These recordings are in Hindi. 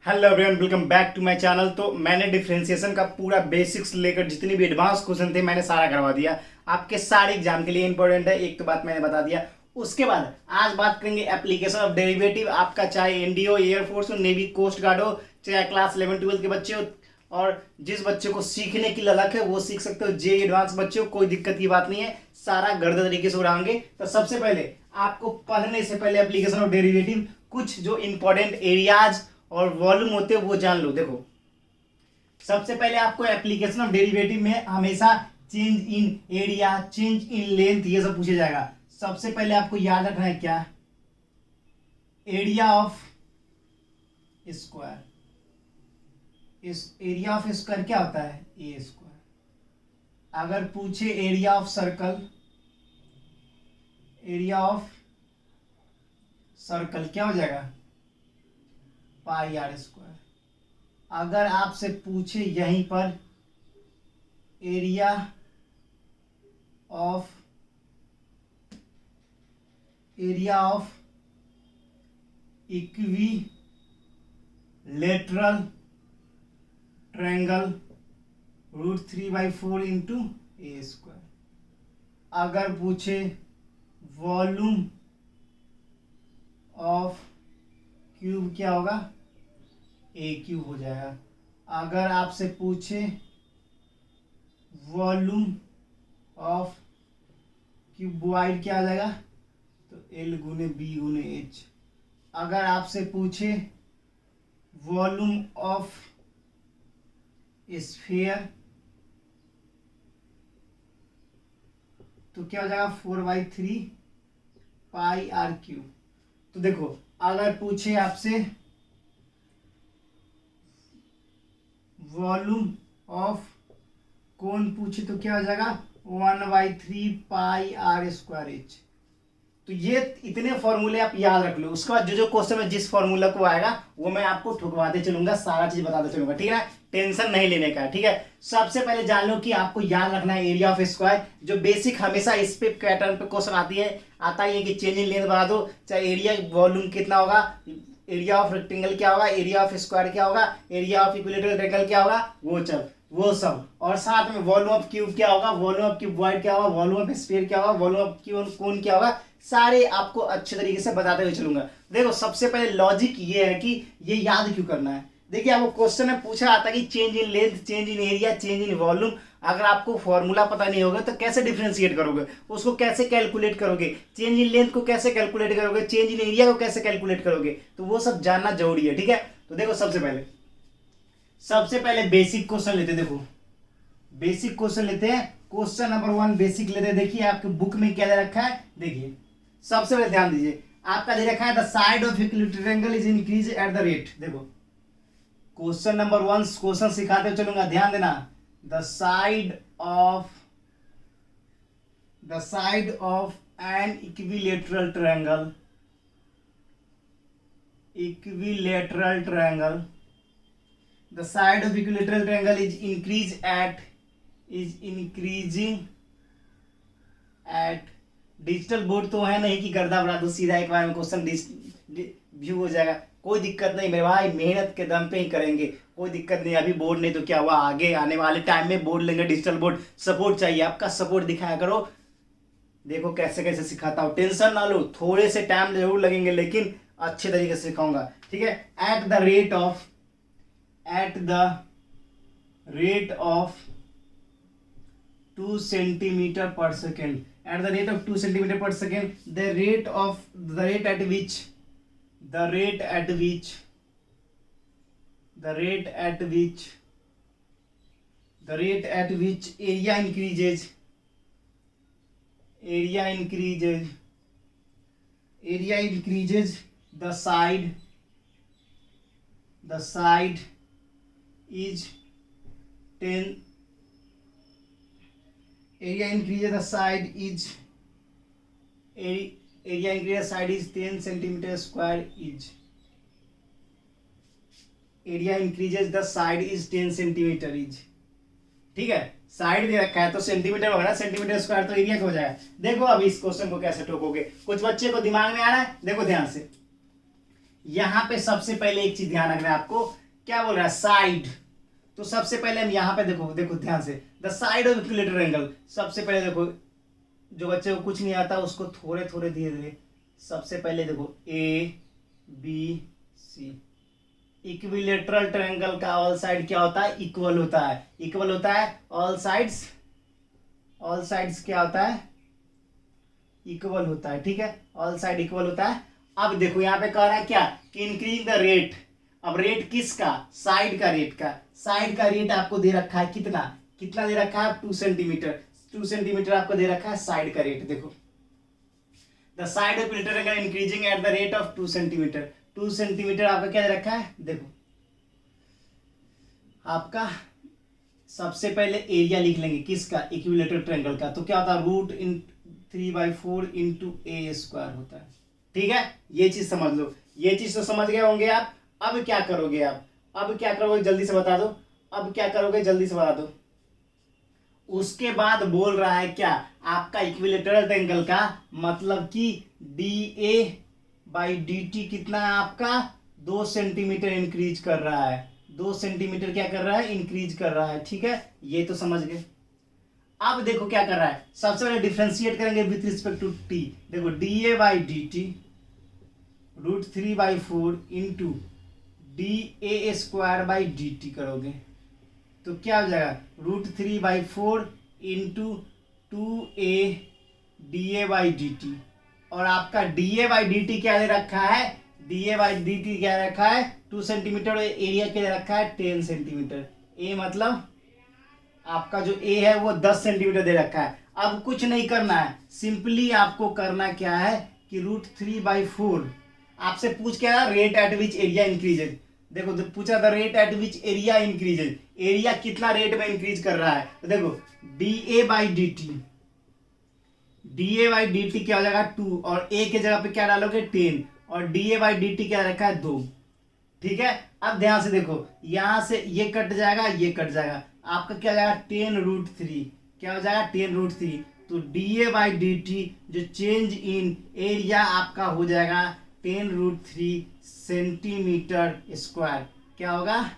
Hello everyone, welcome back to my channel. तो मैंने डिफरेंशिएशन का पूरा बेसिक्स लेकर जितनी भी एडवांस क्वेश्चन थे मैंने सारा करवा दिया। आपके सारे एग्जाम के लिए इंपॉर्टेंट है, एक तो बात मैंने बता दिया। उसके बाद आज बात करेंगे एप्लीकेशन ऑफ डेरिवेटिव। आपका चाहे एनडीओ, एयरफोर्स हो, नेवी, कोस्ट गार्ड हो, चाहे क्लास 11-12 के बच्चे हो, और जिस बच्चे को सीखने की ललक है वो सीख सकते हो। जे एडवांस बच्चे हो, कोई दिक्कत की बात नहीं है, सारा गर्द तरीके से उड़ाएंगे। तो सबसे पहले आपको पढ़ने से पहले एप्लीकेशन ऑफ डेरिवेटिव कुछ जो इंपॉर्टेंट एरियाज और वॉल्यूम होते हैं वो जान लो। देखो, सबसे पहले आपको एप्लीकेशन ऑफ डेरिवेटिव में हमेशा change in area, change in length, ये सब पूछा जाएगा। सबसे पहले आपको याद रखना है क्या, एरिया ऑफ स्क्वायर। इस एरिया ऑफ स्क्वायर क्या होता है, ए स्क्वायर। अगर पूछे area of circle, area of circle क्या हो जाएगा, पाई आर स्क्वायर। अगर आपसे पूछे यहीं पर area of equilateral triangle √3/4 into A square. अगर पूछे वॉल्यूम ऑफ क्यूब क्या होगा, ए क्यूब हो जाएगा। अगर आपसे पूछे वॉल्यूम ऑफ क्यूबॉइड क्या आ जाएगा, तो एल गुने बी गुने एच। अगर आपसे पूछे वॉल्यूम ऑफ स्फीयर तो क्या हो जाएगा, 4/3 पाई आर क्यूब। तो देखो, अगर पूछे आपसे वॉल्यूम ऑफ कोन पूछे तो क्या हो जाएगा, 1/3 पाई आर स्क्वायर एच। तो ये इतने फॉर्मूले आप याद रख लो। उसके बाद जो जो क्वेश्चन में जिस फॉर्मूला को आएगा वो मैं आपको ठुकवाते चलूंगा, सारा चीज बताते चलूंगा, ठीक है ना। टेंशन नहीं लेने का, ठीक है। सबसे पहले जान लो कि आपको याद रखना है एरिया ऑफ स्क्वायर, जो बेसिक हमेशा इस पे पैटर्न पे क्वेश्चन आता ही है कि चेंज इन लेंथ बता दो, चाहे एरिया वॉल्यूम कितना होगा, एरिया ऑफ रेक्टेंगल क्या होगा, एरिया ऑफ स्क्वायर क्या होगा, एरिया ऑफ इक्विलेटरल ट्रायंगल क्या होगा, वो सब। और साथ में वॉल्यूम ऑफ क्यूब क्या होगा, वॉल्यूम ऑफ क्यूबॉइड क्या होगा, वॉल्यूम ऑफ स्फीयर क्या होगा, वॉल्यूम ऑफ कोन क्या होगा, सारे आपको अच्छे तरीके से बताते हुए चलूंगा। देखो, सबसे पहले लॉजिक ये है कि ये याद क्यों करना है। देखिए, आपको क्वेश्चन में पूछा आता कि change in length, change in area, change in volume. अगर आपको फॉर्मूला पता नहीं होगा तो कैसे डिफरेंशिएट करोगे, उसको कैसे कैलकुलेट करोगे, चेंज इन लेंथ को कैसे कैलकुलेट करोगे, चेंज इन एरिया को कैसे कैलकुलेट करोगे, तो वो सब जानना जरूरी है, ठीक है। तो देखो, सबसे पहले बेसिक क्वेश्चन लेते हैं। देखो, बेसिक क्वेश्चन लेते हैं। क्वेश्चन नंबर 1 बेसिक लेते हैं। देखिए, आपके बुक में क्या दे रखा है, देखिए सबसे पहले ध्यान दीजिए, आपका दे रखा है the side of equilateral triangle is increase at the rate. देखो, क्वेश्चन नंबर 1 क्वेश्चन सिखाते हुए चलूंगा, ध्यान देना। The side of an equilateral triangle, the side of equilateral triangle is increasing at digital board तो है नहीं कि गर्दा बना दो, सीधा एक बार में क्वेश्चन व्यू हो जाएगा। कोई दिक्कत नहीं मेरे भाई, मेहनत के दम पे ही करेंगे, कोई दिक्कत नहीं। अभी बोर्ड नहीं तो क्या हुआ, आगे आने वाले टाइम में बोर्ड लेंगे, डिजिटल बोर्ड। सपोर्ट चाहिए, आपका सपोर्ट दिखाया करो। देखो कैसे कैसे सिखाता हूँ, टेंशन ना लो, थोड़े से टाइम जरूर लगेंगे लेकिन अच्छे तरीके से सिखाऊंगा, ठीक है। At the rate of 2 centimetre पर second, at the rate of 2 centimeter per second, the rate at which area increases the side is 10 area increases the side is 10 centimeter square each. Area increases the side is 10 centimeter each. ठीक है, साइड दे रखा है तो सेंटीमीटर होगा ना, सेंटीमीटर स्क्वायर तो एरिया हो जाएगा। देखो अभी इस क्वेश्चन को कैसे ठोकोगे, कुछ बच्चे को दिमाग में आ रहा है, देखो ध्यान से। यहां पे सबसे पहले एक चीज ध्यान रखना है आपको, क्या बोल रहा है, साइड। तो सबसे पहले हम यहाँ पे देखो देखो ध्यान से, the side of equilateral angle. सबसे पहले देखो, जो बच्चे को कुछ नहीं आता उसको थोड़े थोड़े धीरे धीरे, सबसे पहले देखो A B C. Equilateral triangle का ऑल साइड क्या होता है, इक्वल होता है। इक्वल होता है ऑल साइड्स, ऑल साइड्स क्या होता है, इक्वल होता है। ठीक है, ऑल साइड इक्वल होता है। अब देखो यहाँ पे कह रहा है क्या, कि इंक्रीज द रेट। अब रेट किसका, साइड का रेट का। साइड का रेट आपको दे रखा है कितना, कितना दे रखा है, 2 सेंटीमीटर। 2 सेंटीमीटर आपको दे रखा है साइड का रेट। देखो, the side of equilateral angle increasing at the rate of 2 centimetre. 2 centimetre आपका क्या दे रखा है, देखो आपका सबसे पहले एरिया लिख लेंगे किसका, इक्विलेटरल ट्रायंगल का। तो क्या होता है, रूट इन 3/4 इंटू ए स्क्वायर होता है। ठीक है, ये चीज समझ लो, ये चीज तो समझ गए होंगे आप। अब क्या करोगे आप, अब क्या करोगे जल्दी से बता दो, अब क्या करोगे जल्दी से बता दो। उसके बाद बोल रहा है क्या, आपका इक्विलेटरल ट्रायंगल का मतलब कि dA/dt कितना है आपका, 2 सेंटीमीटर इंक्रीज कर रहा है। 2 सेंटीमीटर क्या कर रहा है, इंक्रीज कर रहा है। ठीक है, ये तो समझ गए। अब देखो क्या कर रहा है, सबसे पहले डिफरेंशिएट करेंगे विथ रिस्पेक्ट टू टी। देखो dA/dt √3/4 इंटू dA² करोगे तो क्या हो जाएगा, √3/4 इंटू 2A dA/dt। और आपका dA/dt क्या दे रखा है, dA/dt क्या रखा है, 2 सेंटीमीटर। एरिया क्या दे रखा है, 10 सेंटीमीटर। ए मतलब आपका जो ए है वो 10 सेंटीमीटर दे रखा है। अब कुछ नहीं करना है, सिंपली आपको करना क्या है कि √3/4, आपसे पूछ क्या है, rate at which area increases. देखो पूछा था rate at which area increases, area कितना रेट में इंक्रीज कर रहा है। तो देखो dA/dt, dA/dt क्या हो जाएगा 2, और a के जगह पे क्या डालोगे 10, और dA/dt क्या रखा है 2। ठीक है, अब ध्यान से देखो, यहां से ये कट जाएगा, ये कट जाएगा, आपका क्या हो जाएगा 10√3, क्या हो जाएगा 10√3। तो dA/dt जो चेंज इन एरिया आपका हो जाएगा 10√3 सेंटीमीटर स्क्वायर। क्या होगा,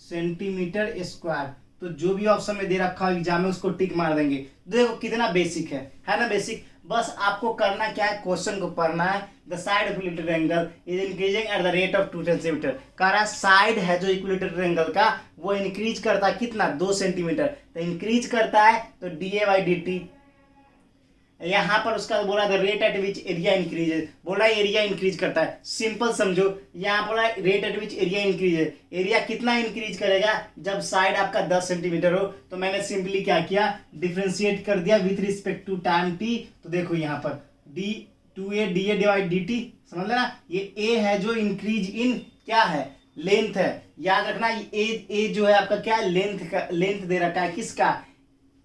सेंटीमीटर स्क्वायर। तो जो भी ऑप्शन में दे रखा हो एग्जाम में उसको टिक मार देंगे। देखो कितना बेसिक है ना, बेसिक। बस आपको करना क्या है, क्वेश्चन को पढ़ना है। The side of equilateral triangle is increasing at the rate of 2 centimetre. कह रहा है साइड है जो इक्विलेटरल ट्रायंगल का वो इंक्रीज करता है कितना, 2 सेंटीमीटर। तो इंक्रीज करता है तो dA/dt, यहां पर उसका बोला the rate at which area increases, बोला एरिया इंक्रीज करता है। सिंपल समझो, यहां बोला rate at which area increases, area कितना इंक्रीज करेगा जब साइड आपका 10 सेंटीमीटर हो। तो मैंने सिंपली क्या किया, डिफरेंशिएट कर दिया with respect to time T. तो देखो यहां पर d2a dA/dt, समझ लेना, ये a है जो इंक्रीज इन क्या है, लेंथ है। याद रखना ये a जो है आपका क्या है, लेंथ का, लेंथ दे रखा है किसका,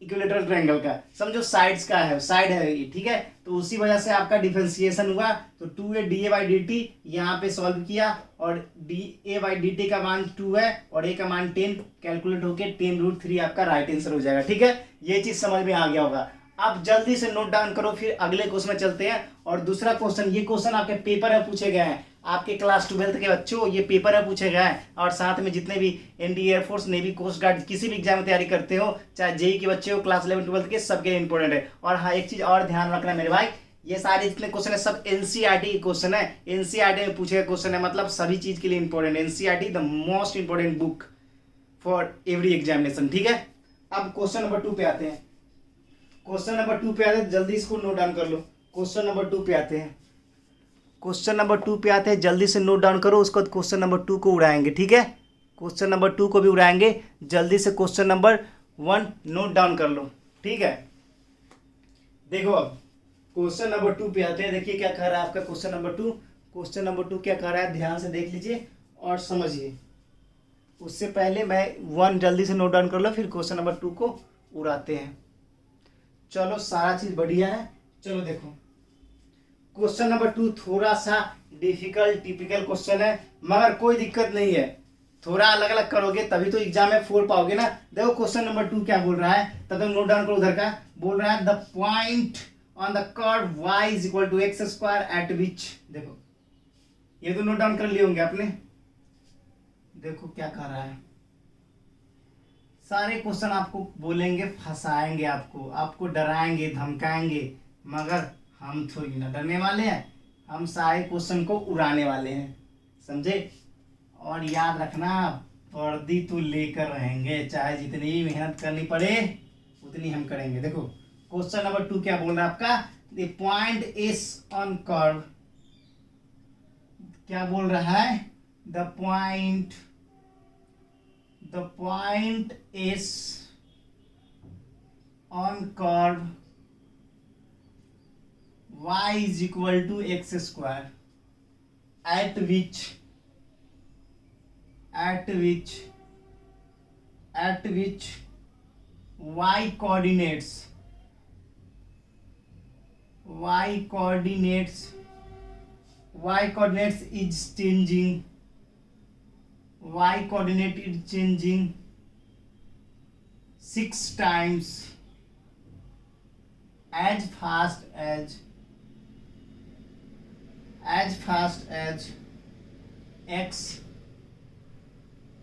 इक्विलेटरल ट्रायंगल का। समझो साइड्स का है, साइड है ये। ठीक है, तो उसी वजह से आपका डिफरेंशिएशन हुआ। तो 2a dA/dt यहाँ पे सॉल्व किया, और dA/dt का मान 2 है और a का मान 10, कैलकुलेट होके 10√3 आपका राइट आंसर हो जाएगा। ठीक है, ये चीज समझ में आ गया होगा। अब जल्दी से नोट डाउन करो, फिर अगले क्वेश्चन में चलते हैं। और दूसरा क्वेश्चन, ये क्वेश्चन आपके पेपर में पूछे गए हैं, आपके क्लास 12 के बच्चों, ये पेपर में पूछे गए हैं। और साथ में जितने भी NDA, air force, navy, coast guard, किसी भी एग्जाम में तैयारी करते हो, चाहे जेई के बच्चे हो, क्लास 11 12 के, सबके लिए इंपॉर्टेंट है। और हाँ, एक चीज और ध्यान रखना मेरे भाई, ये सारे जितने क्वेश्चन है सब एनसीईआरटी के क्वेश्चन है। एनसीईआरटी में पूछे गए क्वेश्चन है, मतलब सभी चीज के लिए important. NCERT the most important book for every examination. ठीक है, अब क्वेश्चन नंबर 2 पे आते हैं। क्वेश्चन नंबर 2 पे आते हैं, जल्दी इसको नोट डाउन कर लो। क्वेश्चन नंबर 2 पे आते हैं, क्वेश्चन नंबर 2 पे आते हैं, जल्दी से नोट डाउन करो। उसके बाद क्वेश्चन नंबर 2 को उड़ाएंगे। ठीक है, क्वेश्चन नंबर 2 को भी उड़ाएंगे। जल्दी से क्वेश्चन नंबर 1 नोट डाउन कर लो। ठीक है, देखो अब क्वेश्चन नंबर 2 पे आते हैं। देखिए क्या कह रहा है आपका क्वेश्चन नंबर 2। क्वेश्चन नंबर 2 क्या कह रहा है, ध्यान से देख लीजिए और समझिए। उससे पहले मैं 1 जल्दी से नोट डाउन कर लो, फिर क्वेश्चन नंबर 2 को उड़ाते हैं। चलो, सारा चीज बढ़िया है। चलो देखो, क्वेश्चन नंबर 2 थोड़ा सा डिफिकल्ट टिपिकल क्वेश्चन है, मगर कोई दिक्कत नहीं है। थोड़ा अलग अलग करोगे तभी तो एग्जाम में 4 पाओगे ना। देखो क्वेश्चन नंबर 2 क्या बोल रहा है, तब तक नोट डाउन करो उधर का। बोल रहा है the point on the curve y = x² eight विच, देखो ये तो नोट डाउन कर लिए होंगे आपने। देखो क्या कर रहा है, सारे क्वेश्चन आपको बोलेंगे, फंसाएंगे आपको, आपको डराएंगे, धमकाएंगे, मगर हम थोड़ी ना डरने वाले हैं, हम सारे क्वेश्चन को उड़ाने वाले हैं, समझे। और याद रखना, वर्दी तो लेकर रहेंगे, चाहे जितनी भी मेहनत करनी पड़े उतनी हम करेंगे। देखो क्वेश्चन नंबर 2 क्या बोल रहा है आपका, the point S on curve, क्या बोल रहा है, the point is on curve y is equal to x square at which y coordinates is changing, y coordinate is changing 6 times as fast as x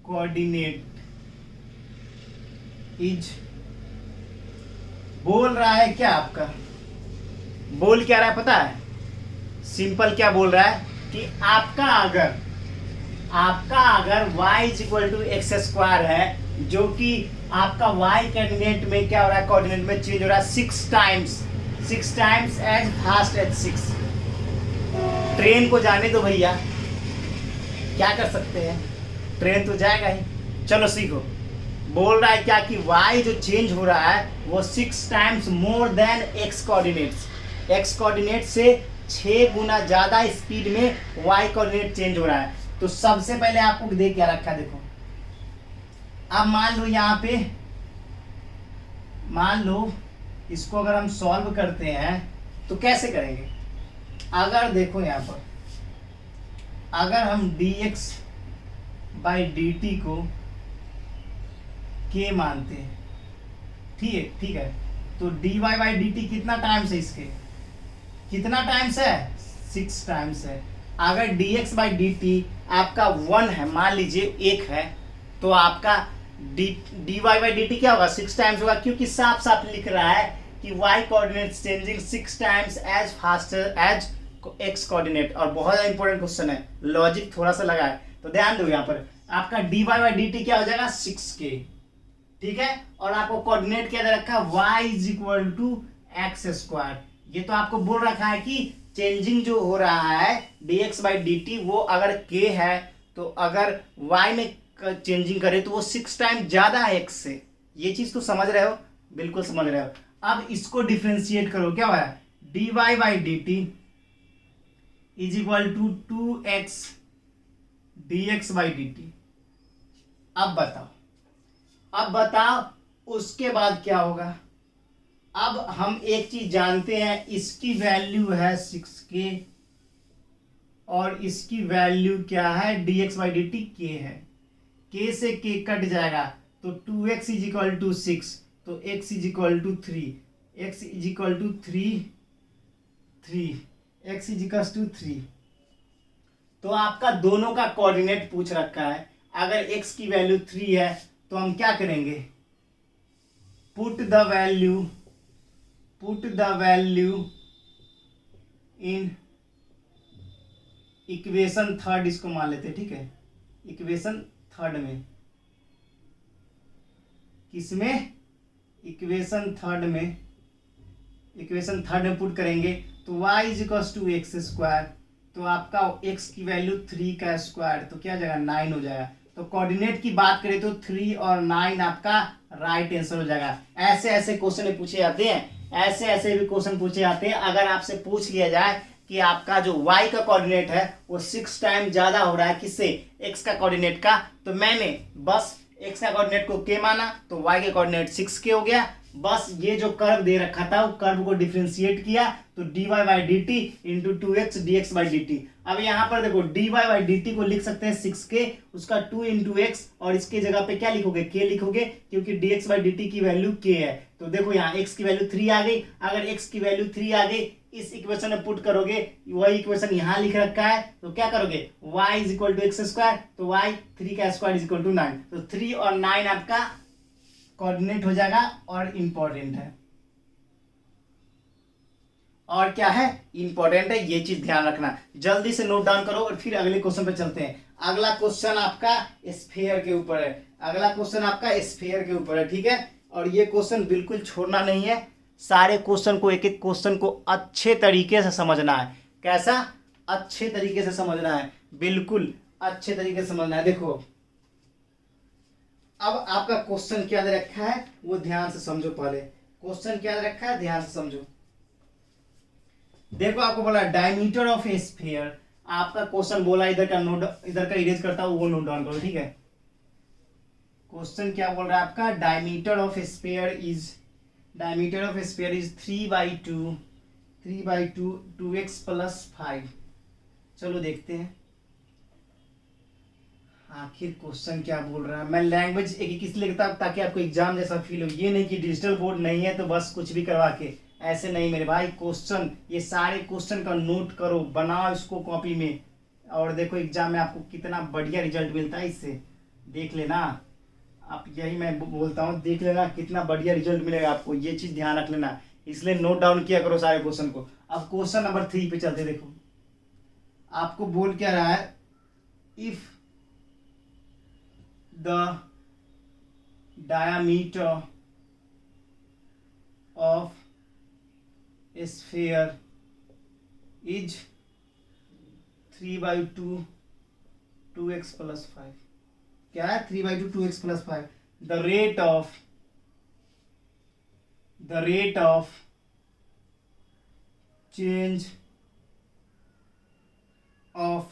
coordinate is, बोल रहा है क्या आपका, बोल क्या रहा है पता है, सिंपल क्या बोल रहा है कि आपका अगर y is equal to X square है, जो कि आपका y कोऑर्डिनेट में क्या हो रहा है, कोऑर्डिनेट में चेंज हो रहा है 6 times as fast as 6। Train को जाने दो भैया, क्या कर सकते हैं, ट्रेन तो जाएगा ही। चलो सीखो, बोल रहा है क्या कि y जो चेंज हो रहा है वो 6 times more than x coordinate से 6 गुना ज्यादा स्पीड में y कोऑर्डिनेट चेंज हो रहा है। तो सबसे पहले आपको देख क्या रखा है, देखो अब मान लो यहाँ पे, मान लो इसको अगर हम सॉल्व करते हैं तो कैसे करेंगे, अगर देखो यहाँ पर अगर हम dx बाई dt को k मानते हैं, ठीक है, तो dy बाई dt कितना टाइम्स है, इसके कितना टाइम्स है, 6 टाइम्स है। अगर dx बाई dt आपका 1 है, मान लीजिए 1 है, तो आपका dy बाई dt क्या होगा, 6 टाइम्स होगा, क्योंकि साफ साफ लिख रहा है कि y coordinate changing 6 times as fast as x coordinate. और बहुत ज्यादा इंपॉर्टेंट क्वेश्चन है, लॉजिक थोड़ा सा लगा है, तो ध्यान दो यहाँ पर आपका dy बाई dt क्या हो जाएगा 6k, ठीक है, और आपको कोऑर्डिनेट क्या दे रखा है, y is equal to X square. ये तो आपको बोल रखा है कि चेंजिंग जो हो रहा है dx बाई dt वो अगर k है, तो अगर y में चेंजिंग करे तो वो 6 टाइम ज्यादा है x से। ये चीज तो समझ रहे हो, बिल्कुल समझ रहे हो। अब इसको डिफ्रेंशिएट करो, क्या हुआ है, dy by dt is equal to 2x dx by dt। अब बताओ उसके बाद क्या होगा। अब हम एक चीज जानते हैं, इसकी वैल्यू है 6k और इसकी वैल्यू क्या है, dx बाई dt k है, k से k कट जाएगा तो 2x इज इक्वल टू 6, तो x is equal to 3, x is equal to 3। तो आपका दोनों का कोऑर्डिनेट पूछ रखा है, अगर x की वैल्यू 3 है तो हम क्या करेंगे, put the value in equation 3, इसको मान लेते हैं, ठीक है, इक्वेशन 3 में, किसमें, इक्वेशन 3 में पुट करेंगे तो y is equal to X square, तो आपका x की वैल्यू 3 का स्क्वायर तो क्या हो जाएगा 9 हो जाएगा। तो कोऑर्डिनेट की बात करें तो 3 और 9 आपका राइट आंसर हो जाएगा। ऐसे ऐसे क्वेश्चन पूछे जाते हैं, ऐसे भी क्वेश्चन पूछे जाते हैं। अगर आपसे पूछ लिया जाए कि आपका जो y का कोऑर्डिनेट है वो 6 टाइम ज्यादा हो रहा है किससे, x का कोऑर्डिनेट का, तो मैंने बस x का कोऑर्डिनेट को k माना तो y के कोऑर्डिनेट 6k हो गया। बस ये जो कर्व दे रखा था वो कर्व को डिफरेंशिएट किया तो dy by dt into 2x dx by dt। अब यहाँ पर देखो dy बाई dt को लिख सकते हैं 6k, उसका 2 इंटू एक्स, और इसके जगह पे क्या लिखोगे, k लिखोगे, क्योंकि dx बाई dt की वैल्यू k है। तो देखो यहाँ x की वैल्यू 3 आ गई, अगर x की वैल्यू 3 आ गई, इस इक्वेशन में पुट करोगे, वही इक्वेशन यहाँ लिख रखा है, तो क्या करोगे y is equal to X square, तो y 3 का स्क्वायर इज इक्वल टू 9, तो 3 और 9 आपका कोऑर्डिनेट हो जाएगा और इंपॉर्टेंट है, और क्या है इंपॉर्टेंट है, ये चीज ध्यान रखना, जल्दी से नोट डाउन करो और फिर अगले क्वेश्चन पे चलते हैं। अगला क्वेश्चन आपका स्फीयर के ऊपर है, अगला क्वेश्चन आपका स्फीयर के ऊपर है, ठीक है। और ये क्वेश्चन बिल्कुल छोड़ना नहीं है, सारे क्वेश्चन को, एक एक क्वेश्चन को अच्छे तरीके से समझना है। कैसा? अच्छे तरीके से समझना है, बिल्कुल अच्छे तरीके से समझना है। देखो अब आपका क्वेश्चन क्या दे रखा है वो ध्यान से समझो, पहले क्वेश्चन क्या दे रखा है ध्यान से समझो। देखो आपको बोला डायमीटर ऑफ ए स्फीयर, आपका क्वेश्चन बोला, इधर का इरेज करता हूं, वो नोट डाउन करो, ठीक है। क्वेश्चन क्या बोल रहा है आपका, diameter of A sphere is 3/2 2x + 5। चलो देखते हैं आखिर क्वेश्चन क्या बोल रहा है। मैं लैंग्वेज एक एक इसलिए लिखता हूं ताकि आपको एग्जाम जैसा फील हो, ये नहीं कि डिजिटल बोर्ड नहीं है तो बस कुछ भी करवा के, ऐसे नहीं मेरे भाई। क्वेश्चन, ये सारे क्वेश्चन का नोट करो, बनाओ इसको कॉपी में, और देखो एग्जाम में आपको कितना बढ़िया रिजल्ट मिलता है, इससे देख लेना आप, यही मैं बोलता हूँ, देख लेना कितना बढ़िया रिजल्ट मिलेगा आपको, ये चीज ध्यान रख लेना, इसलिए नोट डाउन किया करो सारे क्वेश्चन को। अब क्वेश्चन नंबर 3 पे चलते। देखो आपको बोल क्या रहा है, if the diameter of sphere is 3/2 2x + 5। क्या है? 3/2 2x + 5। the rate of change of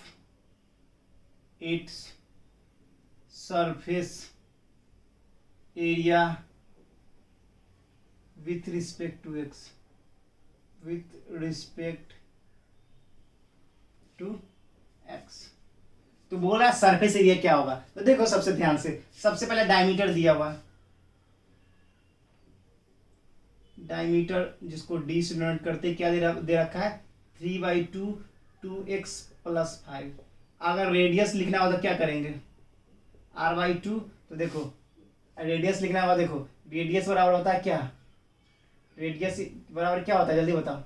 its surface area with respect to x, तो बोला सरफेस एरिया क्या होगा। तो देखो सबसे ध्यान से, सबसे पहले डायमीटर दिया हुआ, डायमीटर जिसको डी से डिनोट करते क्या दे रखा है 3/2 2x + 5। अगर रेडियस लिखना होगा तो क्या करेंगे r/2, तो देखो रेडियस लिखना होगा, देखो रेडियस बराबर होता है क्या, रेडियस बराबर क्या होता है जल्दी बताओ,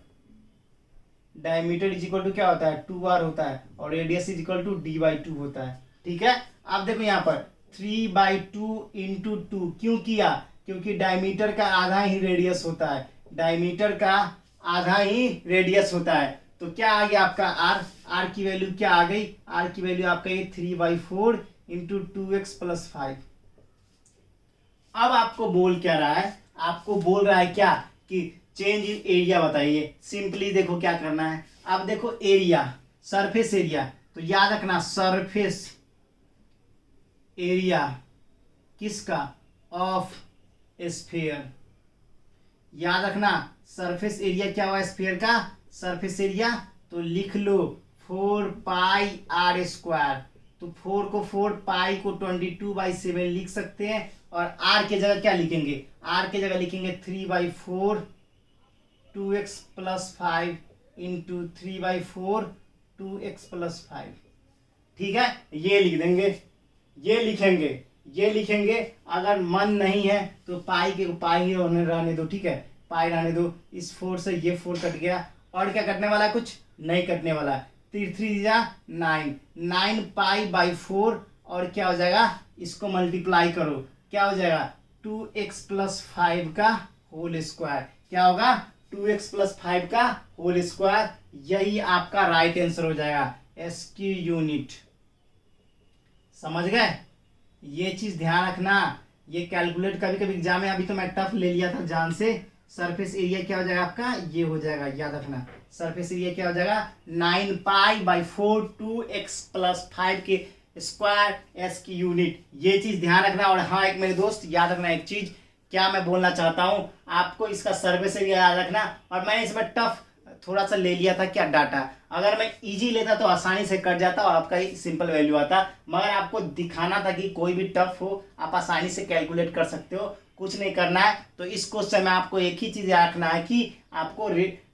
डायमीटर इज इक्वल टू क्या होता है 2r होता है, और radius is equal to d/2 होता है, ठीक है। अब देखो यहाँ पर 3/2 × 2 क्यों किया, क्योंकि डायमीटर का आधा ही रेडियस होता है, डायमीटर का आधा ही रेडियस होता है, तो क्या आ गया आपका r की वैल्यू क्या आ गई, r की वैल्यू आपका ये 3/4 × 2x + 5। अब आपको बोल क्या रहा है, आपको बोल रहा है क्या कि चेंज इन एरिया बताइए। सिंपली देखो क्या करना है, अब देखो एरिया, सरफेस एरिया, तो याद रखना सरफेस एरिया किसका, ऑफ स्फीयर, याद रखना सरफेस एरिया क्या हुआ स्फीयर का, सरफेस एरिया, तो लिख लो 4πr², तो 4 को 4 को 22/7 लिख सकते हैं, और r के जगह क्या लिखेंगे, r के जगह लिखेंगे 3/4 2x + 5 × 3/4 2x + 5, ठीक है। ये लिख देंगे, ये लिखेंगे। अगर मन नहीं है तो पाई ही रहने दो, ठीक है, पाई रहने दो। इस 4 से ये 4 कट गया, और क्या कटने वाला है, कुछ नहीं कटने वाला। 3 9 9π/4, और क्या हो जाएगा, इसको मल्टीप्लाई करो, क्या हो जाएगा 2x + 5 का होल स्क्वायर, क्या होगा 2x + 5 का होल स्क्वायर, यही आपका राइट आंसर हो जाएगा, SQ यूनिट। समझ गए, ये चीज ध्यान रखना, ये कैलकुलेट कभी कभी एग्जाम में, अभी तो मैं टफ ले लिया था जान से। सरफेस एरिया क्या हो जाएगा आपका, ये हो जाएगा, याद रखना सरफेस एरिया क्या हो जाएगा 9π/4 2x + 5 के स्क्वायर SQ यूनिट, ये चीज ध्यान रखना। और हाँ एक मेरे दोस्त याद रखना एक चीज, क्या मैं बोलना चाहता हूं आपको, इसका सरफेस एरिया याद रखना। और मैंने इसमें टफ थोड़ा सा ले लिया था क्या डाटा, अगर मैं इजी लेता तो आसानी से कट जाता और आपका ही सिंपल वैल्यू आता, मगर आपको दिखाना था कि कोई भी टफ हो आप आसानी से कैलकुलेट कर सकते हो, कुछ नहीं करना है। तो इस क्वेश्चन में आपको एक ही चीज याद रखना है कि आपको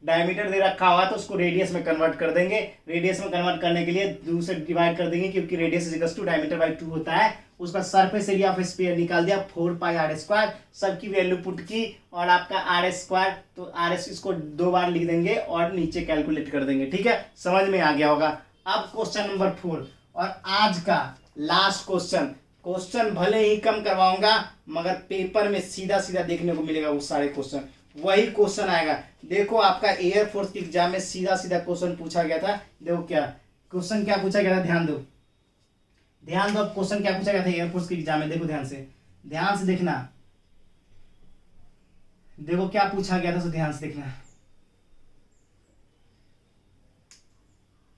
डायमीटर दे रखा हुआ तो उसको रेडियस में कन्वर्ट कर देंगे। रेडियस में कन्वर्ट करने के लिए 2 से डिवाइड कर देंगे, क्योंकि radius is equal to diameter by 2 होता है। उसका सरफेस एरिया ऑफ स्फीयर निकाल दिया 4 पाई आर स्क्वायर, सबकी वैल्यू पुट की और आपका आर स्क्वायर, तो आर एस इसको 2 बार लिख देंगे और नीचे कैलकुलेट कर देंगे। ठीक है, समझ में आ गया होगा। अब क्वेश्चन नंबर 4 और आज का लास्ट क्वेश्चन भले ही कम करवाऊंगा मगर पेपर में सीधा सीधा देखने को मिलेगा वो सारे क्वेश्चन, वही क्वेश्चन आएगा। देखो आपका एयरफोर्स के एग्जाम में सीधा सीधा क्वेश्चन पूछा गया था। देखो क्या क्वेश्चन क्या पूछा गया था, ध्यान दो अब क्वेश्चन क्या पूछा गया था एयरफोर्स के एग्जाम में। देखो ध्यान से देखना, देखो क्या पूछा गया था, तो ध्यान से देखना।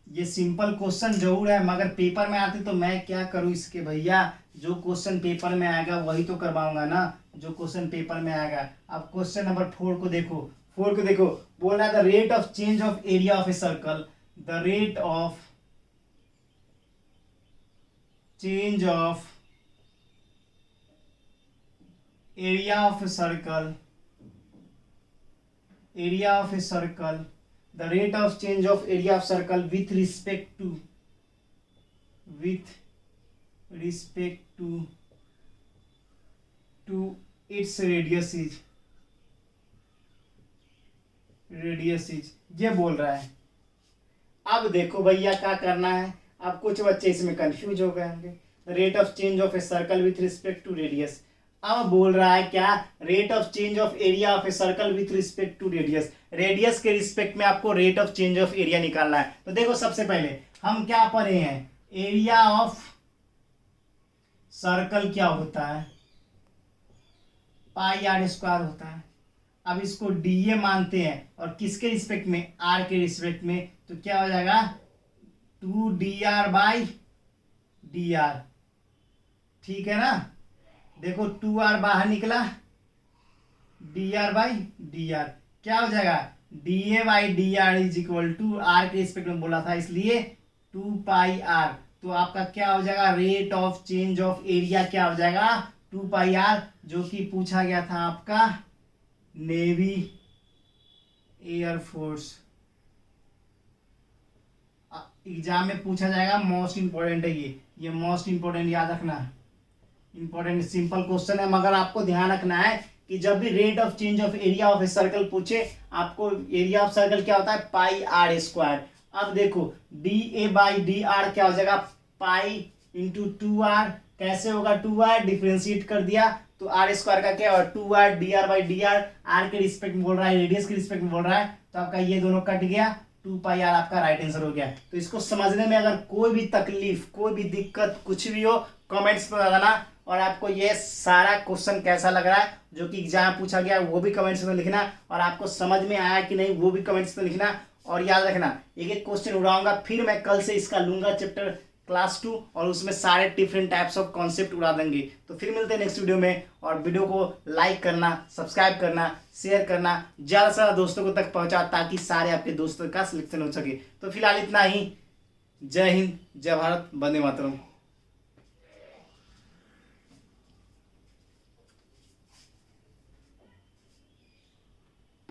ये सिंपल क्वेश्चन जरूर है मगर पेपर में आते तो मैं क्या करूं इसके भैया, जो क्वेश्चन पेपर में आएगा वही तो करवाऊंगा ना, जो क्वेश्चन पेपर में आएगा। अब क्वेश्चन नंबर 4 को देखो, बोल रहा है the rate of change of area of a circle, the rate of change of area of a circle, the rate of change of area of circle with respect to its radius is ये बोल रहा है। अब देखो भैया क्या करना है, अब कुछ बच्चे इसमें कंफ्यूज हो गए होंगे। Rate of change of a circle with respect to radius, अब बोल रहा है क्या, rate of change of area of a circle with respect to radius, radius के रिस्पेक्ट में आपको rate of change of area निकालना है। तो देखो सबसे पहले हम क्या पढ़े हैं, एरिया ऑफ सर्कल क्या होता है, पाई आर स्क्वायर होता है। अब इसको डीए मानते हैं और किसके रिस्पेक्ट में, आर के रिस्पेक्ट में, तो क्या हो जाएगा 2dr बाई dr, ठीक है ना। देखो 2r बाहर निकला, dr बाई dr क्या हो जाएगा, da by dr is equal to r के रिस्पेक्ट में बोला था इसलिए 2 पाई r। तो आपका क्या हो जाएगा, rate of change of area क्या हो जाएगा 2 पाई r, जो कि पूछा गया था आपका नेवी एयरफोर्स एग्जाम में पूछा जाएगा। मोस्ट इंपॉर्टेंट है ये मोस्ट इंपॉर्टेंट याद रखना, इंपॉर्टेंट सिंपल क्वेश्चन है मगर आपको ध्यान रखना है कि जब भी rate of change of area of a circle पूछे, आपको एरिया ऑफ सर्कल क्या होता है, पाई आर स्क्वायर। अब देखो D A by D R क्या हो जाएगा, पाई इंटू 2r, कैसे होगा 2r, डिफ्रेंशिएट कर दिया तो आर स्क्वायर का क्या होगा 2r, dr by dr, R के रिस्पेक्ट में बोल रहा है, रेडियस के रिस्पेक्ट में बोल रहा है, तो आपका ये दोनों कट गया, 2 पाई आर आपका राइट आंसर हो गया। तो इसको समझने में अगर कोई भी तकलीफ, कोई भी दिक्कत, कुछ भी हो, कमेंट्स में बताना। और आपको ये सारा क्वेश्चन कैसा लग रहा है जो कि एग्जाम पूछा गया वो भी कमेंट्स में लिखना, और आपको समझ में आया कि नहीं वो भी कमेंट्स में लिखना। और याद रखना एक एक क्वेश्चन उड़ाऊंगा, फिर मैं कल से इसका लूंगा चैप्टर क्लास 2 और उसमें सारे डिफरेंट टाइप्स ऑफ कॉन्सेप्ट उड़ा देंगे। तो फिर मिलते हैं नेक्स्ट वीडियो में, और वीडियो को लाइक करना, सब्सक्राइब करना, शेयर करना, ज़्यादा से ज़्यादा दोस्तों को तक पहुंचा ताकि सारे आपके दोस्तों का सिलेक्शन हो सके। तो फिलहाल इतना ही, जय हिंद, जय भारत, वंदे मातरम।